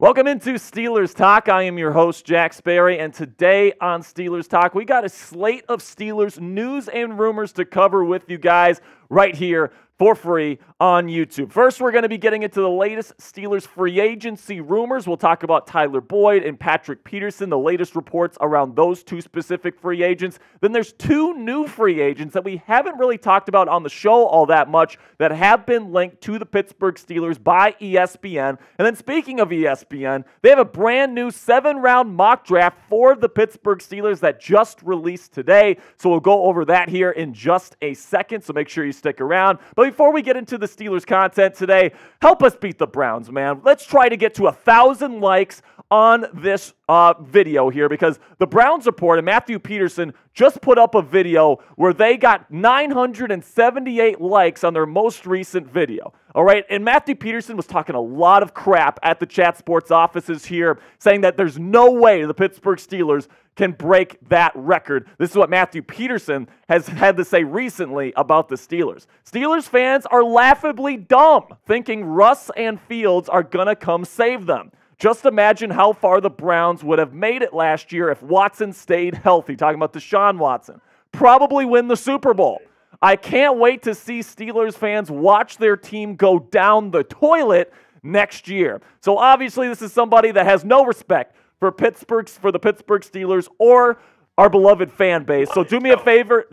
Welcome into Steelers Talk. I am your host, Jack Sperry, and today on Steelers Talk, we got a slate of Steelers news and rumors to cover with you guys right here for free on YouTube. First, we're going to be getting into the latest Steelers free agency rumors. We'll talk about Tyler Boyd and Patrick Peterson, the latest reports around those two specific free agents. Then there's two new free agents that we haven't really talked about on the show all that much that have been linked to the Pittsburgh Steelers by ESPN. And then speaking of ESPN, they have a brand new 7-round mock draft for the Pittsburgh Steelers that just released today. So we'll go over that here in just a second, so make sure you stick around. But before we get into the Steelers content today, help us beat the Browns, man. Let's try to get to 1,000 likes on this video here, because the Browns report and Matthew Peterson just put up a video where they got 978 likes on their most recent video. All right, and Matthew Peterson was talking a lot of crap at the Chat Sports offices here, saying that there's no way the Pittsburgh Steelers can break that record. This is what Matthew Peterson has had to say recently about the Steelers. Steelers fans are laughably dumb, thinking Russ and Fields are going to come save them. Just imagine how far the Browns would have made it last year if Watson stayed healthy. Talking about Deshaun Watson. Probably win the Super Bowl. I can't wait to see Steelers fans watch their team go down the toilet next year. So obviously this is somebody that has no respect for the Pittsburgh Steelers or our beloved fan base. So do me a favor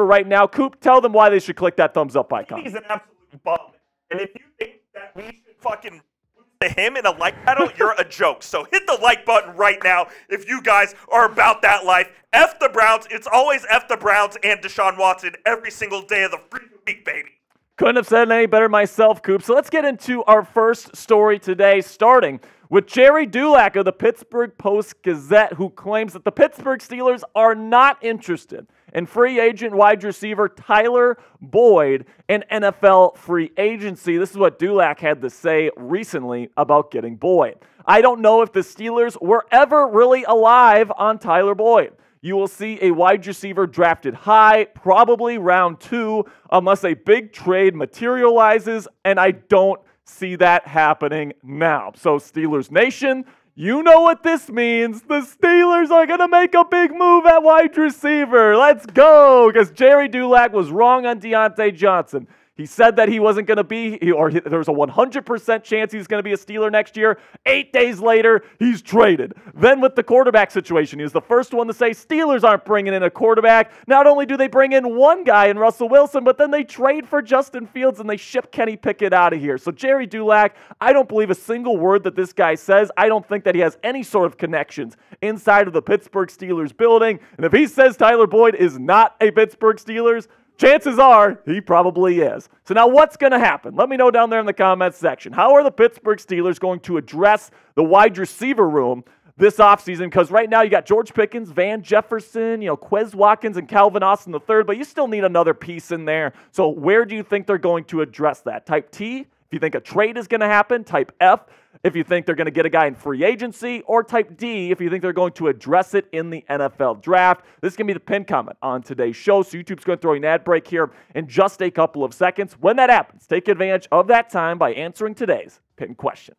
right now, Coop, tell them why they should click that thumbs up icon. He's an absolute bum. And if you think that we should fucking to him in a like battle, you're a joke. So hit the like button right now if you guys are about that life. F the Browns. It's always F the Browns and Deshaun Watson every single day of the freaking week, baby. Couldn't have said it any better myself, Coop. So let's get into our first story today, starting with Jerry Dulac of the Pittsburgh Post-Gazette, who claims that the Pittsburgh Steelers are not interested in free agent wide receiver Tyler Boyd and NFL free agency. This is what Dulac had to say recently about getting Boyd. I don't know if the Steelers were ever really alive on Tyler Boyd. You will see a wide receiver drafted high, probably round 2, unless a big trade materializes, and I don't see that happening now. So Steelers Nation, you know what this means. The Steelers are going to make a big move at wide receiver. Let's go, because Jerry Dulac was wrong on Deontay Johnson. He said that he wasn't going to be, there was a 100% chance he's going to be a Steeler next year. 8 days later, he's traded. Then with the quarterback situation, he was the first one to say Steelers aren't bringing in a quarterback. Not only do they bring in one guy in Russell Wilson, but then they trade for Justin Fields and they ship Kenny Pickett out of here. So Jerry Dulac, I don't believe a single word that this guy says. I don't think that he has any sort of connections inside of the Pittsburgh Steelers building. And if he says Tyler Boyd is not a Pittsburgh Steelers, chances are he probably is. So now what's going to happen? Let me know down there in the comments section. How are the Pittsburgh Steelers going to address the wide receiver room this offseason? Because right now you got George Pickens, Van Jefferson, Quez Watkins, and Calvin Austin III, but you still need another piece in there. So where do you think they're going to address that? Type T, if you think a trade is going to happen. Type F, if you think they're going to get a guy in free agency, or type D if you think they're going to address it in the NFL draft. This is going to be the pinned comment on today's show, so YouTube's going to throw an ad break here in just a couple of seconds. When that happens, take advantage of that time by answering today's pinned question.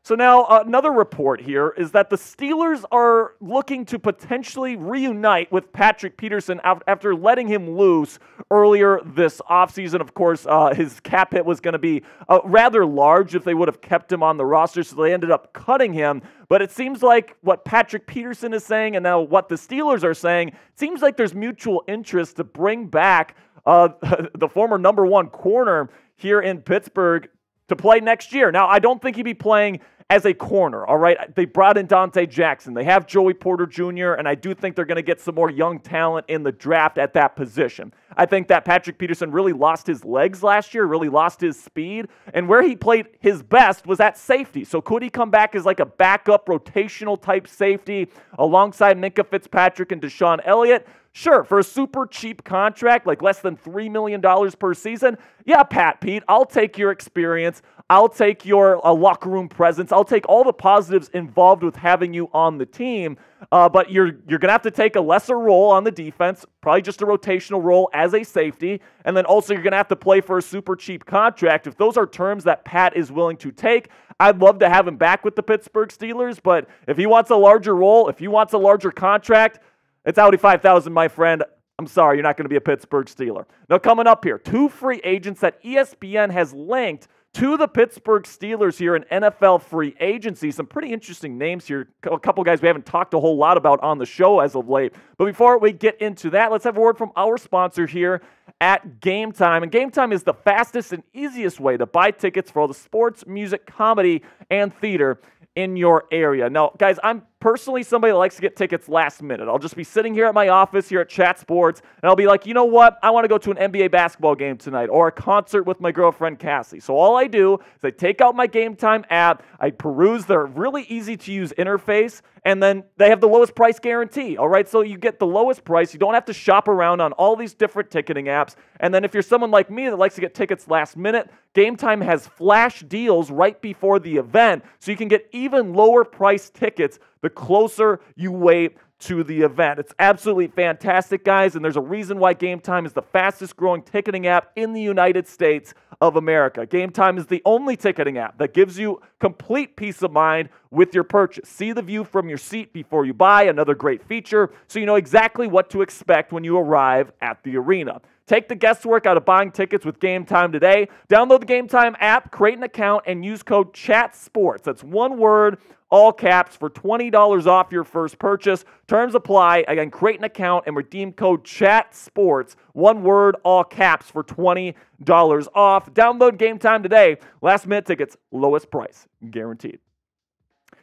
So now another report here is that the Steelers are looking to potentially reunite with Patrick Peterson after letting him loose earlier this offseason. Of course, his cap hit was going to be rather large if they would have kept him on the roster, so they ended up cutting him. But it seems like what Patrick Peterson is saying and now what the Steelers are saying, it seems like there's mutual interest to bring back the former #1 corner here in Pittsburgh to play next year. Now, I don't think he'd be playing as a corner, all right? They brought in Dante Jackson. They have Joey Porter Jr., and I do think they're going to get some more young talent in the draft at that position. I think that Patrick Peterson really lost his legs last year, really lost his speed, and where he played his best was at safety. So could he come back as like a backup rotational type safety alongside Minkah Fitzpatrick and Deshaun Elliott? Sure, for a super cheap contract, like less than $3 million per season, yeah, Pete, I'll take your experience. I'll take your locker room presence. I'll take all the positives involved with having you on the team. But you're going to have to take a lesser role on the defense, probably just a rotational role as a safety. And then also you're going to have to play for a super cheap contract. If those are terms that Pat is willing to take, I'd love to have him back with the Pittsburgh Steelers. But if he wants a larger role, if he wants a larger contract, it's Audi 5000, my friend. I'm sorry, you're not going to be a Pittsburgh Steeler. Now, coming up here, 2 free agents that ESPN has linked to the Pittsburgh Steelers here in NFL free agency. Some pretty interesting names here. A couple guys we haven't talked a whole lot about on the show as of late. But before we get into that, let's have a word from our sponsor here at Game Time. And Game Time is the fastest and easiest way to buy tickets for all the sports, music, comedy, and theater in your area. Now, guys, I'm personally somebody that likes to get tickets last minute. I'll just be sitting here at my office here at Chat Sports, and I'll be like, you know what? I want to go to an NBA basketball game tonight or a concert with my girlfriend, Cassie. So all I do is I take out my Game Time app, I peruse their really easy-to-use interface, and then they have the lowest price guarantee, all right? So you get the lowest price. You don't have to shop around on all these different ticketing apps. And then if you're someone like me that likes to get tickets last minute, Game Time has flash deals right before the event, so you can get even lower price tickets the closer you wait to the event. It's absolutely fantastic, guys, and there's a reason why Game Time is the fastest growing ticketing app in the United States of America. Game Time is the only ticketing app that gives you complete peace of mind with your purchase. See the view from your seat before you buy, another great feature, so you know exactly what to expect when you arrive at the arena. Take the guesswork out of buying tickets with Game Time today. Download the Game Time app, create an account, and use code CHATSPORTS. That's one word, all caps, for $20 off your first purchase. Terms apply. Again, create an account and redeem code CHATSPORTS. One word, all caps, for $20 off. Download Game Time today. Last minute tickets, lowest price, guaranteed.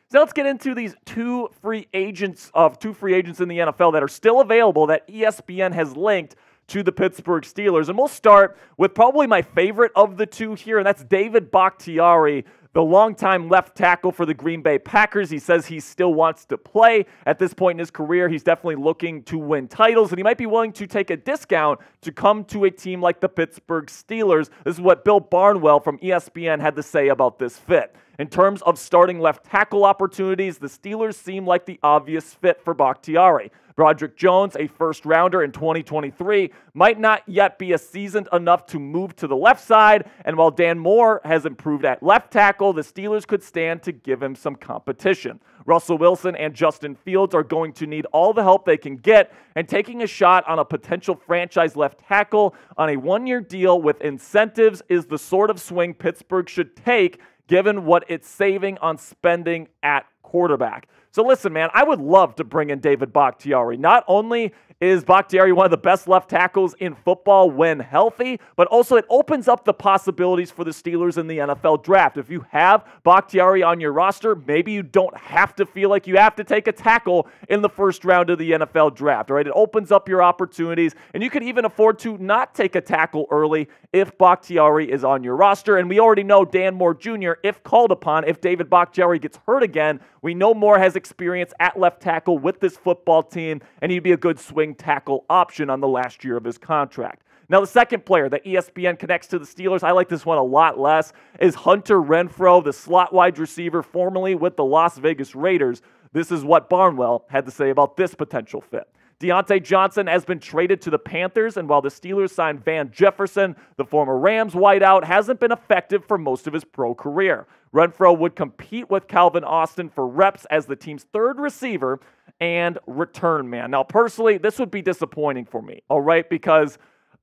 So let's get into these two free agents in the NFL that are still available that ESPN has linked to the Pittsburgh Steelers. And we'll start with probably my favorite of the two here, and that's David Bakhtiari, the longtime left tackle for the Green Bay Packers. He says he still wants to play. At this point in his career, he's definitely looking to win titles, and he might be willing to take a discount to come to a team like the Pittsburgh Steelers. This is what Bill Barnwell from ESPN had to say about this fit. In terms of starting left tackle opportunities, the Steelers seem like the obvious fit for Bakhtiari. Broderick Jones, a first-rounder in 2023, might not yet be seasoned enough to move to the left side, and while Dan Moore has improved at left tackle, the Steelers could stand to give him some competition. Russell Wilson and Justin Fields are going to need all the help they can get, and taking a shot on a potential franchise left tackle on a one-year deal with incentives is the sort of swing Pittsburgh should take, given what it's saving on spending at quarterback. So listen, man, I would love to bring in David Bakhtiari. Not only is Bakhtiari one of the best left tackles in football when healthy, but also it opens up the possibilities for the Steelers in the NFL draft. If you have Bakhtiari on your roster, maybe you don't have to feel like you have to take a tackle in the first round of the NFL draft, all right? It opens up your opportunities, and you could even afford to not take a tackle early if Bakhtiari is on your roster. And we already know Dan Moore Jr., if called upon, if David Bakhtiari gets hurt again, we know Moore has experience at left tackle with this football team, and he'd be a good swing tackle option on the last year of his contract. Now, the second player that ESPN connects to the Steelers, I like this one a lot less, is Hunter Renfrow, the slot wide receiver formerly with the Las Vegas Raiders. This is what Barnwell had to say about this potential fit. Deontay Johnson has been traded to the Panthers, and while the Steelers signed Van Jefferson, the former Rams wideout hasn't been effective for most of his pro career. Renfrow would compete with Calvin Austin for reps as the team's third receiver and return man. Now, personally, this would be disappointing for me, all right, because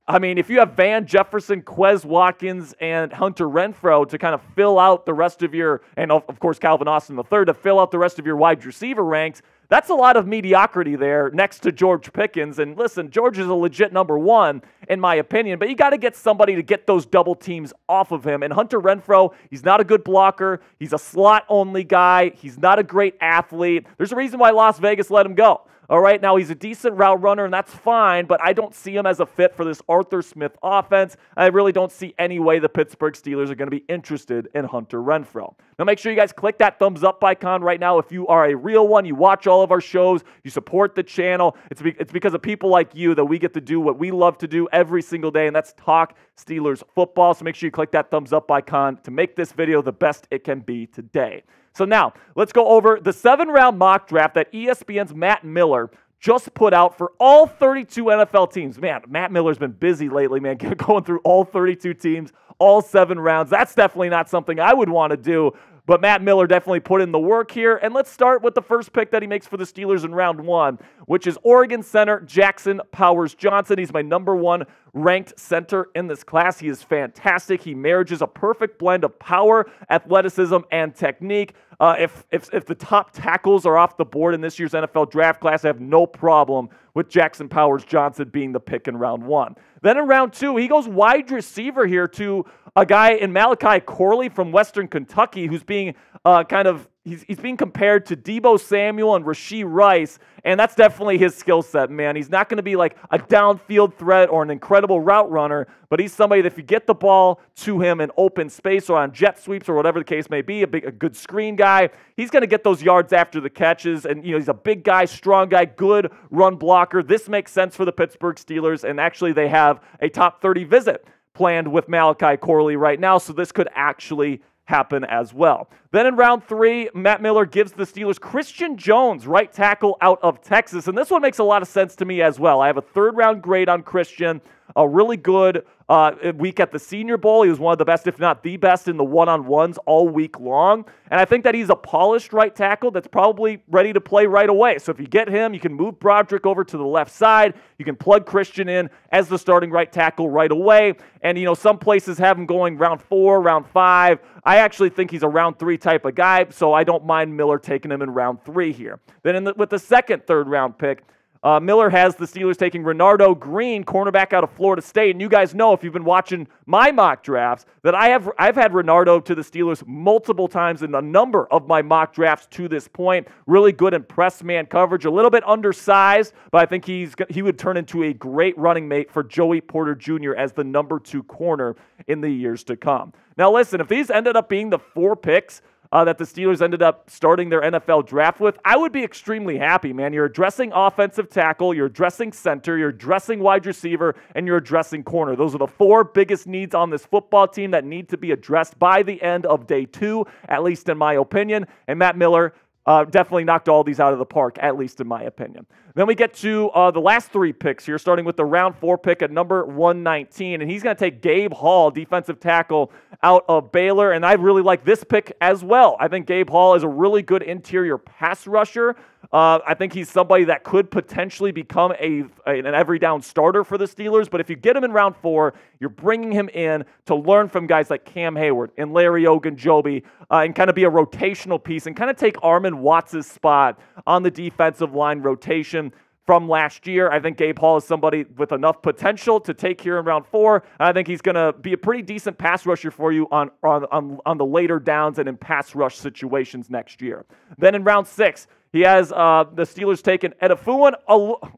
I mean, if you have Van Jefferson, Quez Watkins, and Hunter Renfrow to kind of fill out the rest of your, and of course Calvin Austin III to fill out the rest of your wide receiver ranks, that's a lot of mediocrity there next to George Pickens. And listen, George is a legit number one, in my opinion. But you got to get somebody to get those double teams off of him. And Hunter Renfrow, he's not a good blocker. He's a slot-only guy. He's not a great athlete. There's a reason why Las Vegas let him go. All right, now he's a decent route runner, and that's fine, but I don't see him as a fit for this Arthur Smith offense. I really don't see any way the Pittsburgh Steelers are going to be interested in Hunter Renfrow. Now, make sure you guys click that thumbs up icon right now if you are a real one. You watch all of our shows. You support the channel. It's because of people like you that we get to do what we love to do every single day, and that's talk Steelers football. So make sure you click that thumbs up icon to make this video the best it can be today. So now, let's go over the 7-round mock draft that ESPN's Matt Miller just put out for all 32 NFL teams. Man, Matt Miller's been busy lately, man, going through all 32 teams, all 7 rounds. That's definitely not something I would want to do, but Matt Miller definitely put in the work here. And let's start with the first pick that he makes for the Steelers in round 1, which is Oregon center Jackson Powers-Johnson. He's my number 1 ranked center in this class. He is fantastic. He marriages a perfect blend of power, athleticism, and technique. If the top tackles are off the board in this year's NFL draft class, I have no problem with Jackson Powers-Johnson being the pick in round 1. Then in round 2, he goes wide receiver here to a guy in Malachi Corley from Western Kentucky who's being he's being compared to Deebo Samuel and Rashee Rice, and that's definitely his skill set, man. He's not going to be like a downfield threat or an incredible route runner, but he's somebody that if you get the ball to him in open space or on jet sweeps or whatever the case may be, a good screen guy, he's going to get those yards after the catches, and he's a big guy, strong guy, good run blocker. This makes sense for the Pittsburgh Steelers, and actually they have a top 30 visit planned with Malachi Corley right now, so this could actually happen as well. Then in round 3, Matt Miller gives the Steelers Christian Jones, right tackle out of Texas, and this one makes a lot of sense to me as well. I have a 3rd-round grade on Christian, a really good week at the Senior Bowl. He was one of the best, if not the best, in the one-on-ones all week long. And I think that he's a polished right tackle that's probably ready to play right away. So if you get him, you can move Broderick over to the left side. You can plug Christian in as the starting right tackle right away. And, some places have him going round 4, round 5. I actually think he's a round 3 type of guy, so I don't mind Miller taking him in round 3 here. Then with the second 3rd-round pick, Miller has the Steelers taking Renardo Green, cornerback out of Florida State. And you guys know, if you've been watching my mock drafts, that I've had Renardo to the Steelers multiple times in a number of my mock drafts to this point. Really good in press man coverage, a little bit undersized, but I think he would turn into a great running mate for Joey Porter Jr. as the number 2 corner in the years to come. Now listen, if these ended up being the 4 picks that the Steelers ended up starting their NFL draft with, I would be extremely happy, man. You're addressing offensive tackle, you're addressing center, you're addressing wide receiver, and you're addressing corner. Those are the 4 biggest needs on this football team that need to be addressed by the end of day 2, at least in my opinion. And Matt Miller definitely knocked all these out of the park, at least in my opinion. Then we get to the last 3 picks here, starting with the round 4 pick at number 119. And he's going to take Gabe Hall, defensive tackle out of Baylor. And I really like this pick as well. I think Gabe Hall is a really good interior pass rusher. I think he's somebody that could potentially become an every down starter for the Steelers. But if you get him in round 4, you're bringing him in to learn from guys like Cam Hayward and Larry Ogunjobi and kind of be a rotational piece and kind of take Armin Watts' spot on the defensive line rotation from last year. I think Gabe Hall is somebody with enough potential to take here in round 4. I think he's going to be a pretty decent pass rusher for you on the later downs and in pass rush situations next year. Then in round 6, he has the Steelers taking Edefuan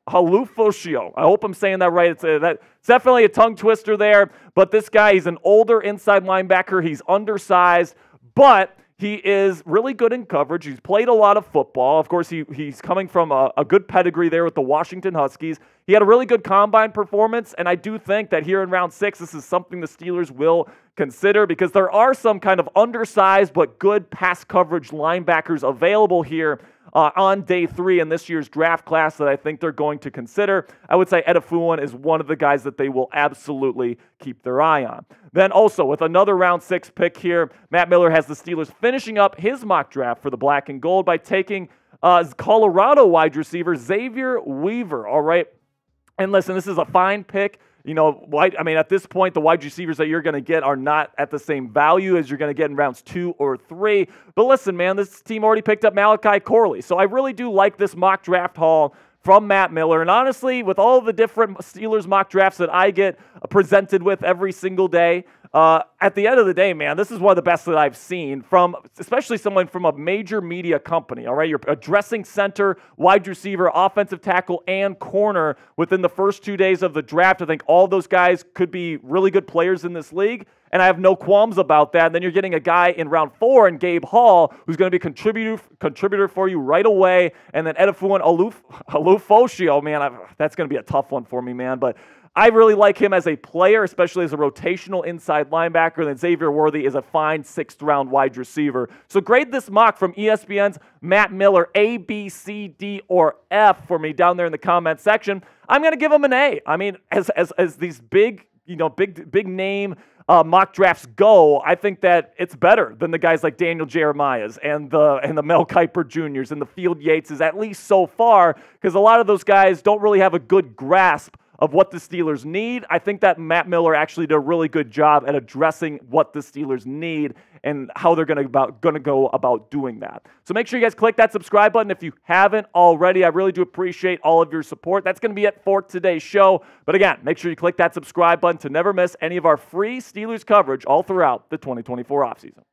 Halufosio. I hope I'm saying that right. It's definitely a tongue twister there. But this guy, he's an older inside linebacker. He's undersized, but he is really good in coverage. He's played a lot of football. Of course, he's coming from a good pedigree there with the Washington Huskies. He had a really good combine performance, and I do think that here in round 6, this is something the Steelers will consider because there are some kind of undersized but good pass coverage linebackers available here on day 3 in this year's draft class that I think they're going to consider. I would say Edefuan is one of the guys that they will absolutely keep their eye on. Then also with another round 6 pick here, Matt Miller has the Steelers finishing up his mock draft for the black and gold by taking Colorado wide receiver Xavier Weaver. All right. And listen, this is a fine pick. At this point, the wide receivers that you're going to get are not at the same value as you're going to get in rounds 2 or 3. But listen, man, this team already picked up Malachi Corley. So I really do like this mock draft haul from Matt Miller. And honestly, with all the different Steelers mock drafts that I get presented with every single day, at the end of the day, man, this is one of the best that I've seen from, especially someone from a major media company, all right? You're addressing center, wide receiver, offensive tackle, and corner within the first 2 days of the draft. I think all those guys could be really good players in this league, and I have no qualms about that. And then you're getting a guy in round 4 in Gabe Hall who's going to be a contributor for you right away. And then Edifuan Olufoshio, man, that's going to be a tough one for me, man. But I really like him as a player, especially as a rotational inside linebacker. And then Xavier Worthy is a fine 6th-round wide receiver. So grade this mock from ESPN's Matt Miller, A, B, C, D, or F for me down there in the comment section. I'm going to give him an A. I mean, as these big name mock drafts go, I think that it's better than the guys like Daniel Jeremiah's and the Mel Kiper Jr.'s and the Field Yates', at least so far, because a lot of those guys don't really have a good grasp of what the Steelers need. I think that Matt Miller actually did a really good job at addressing what the Steelers need and how they're going to go about doing that. So make sure you guys click that subscribe button if you haven't already. I really do appreciate all of your support. That's going to be it for today's show. But again, make sure you click that subscribe button to never miss any of our free Steelers coverage all throughout the 2024 offseason.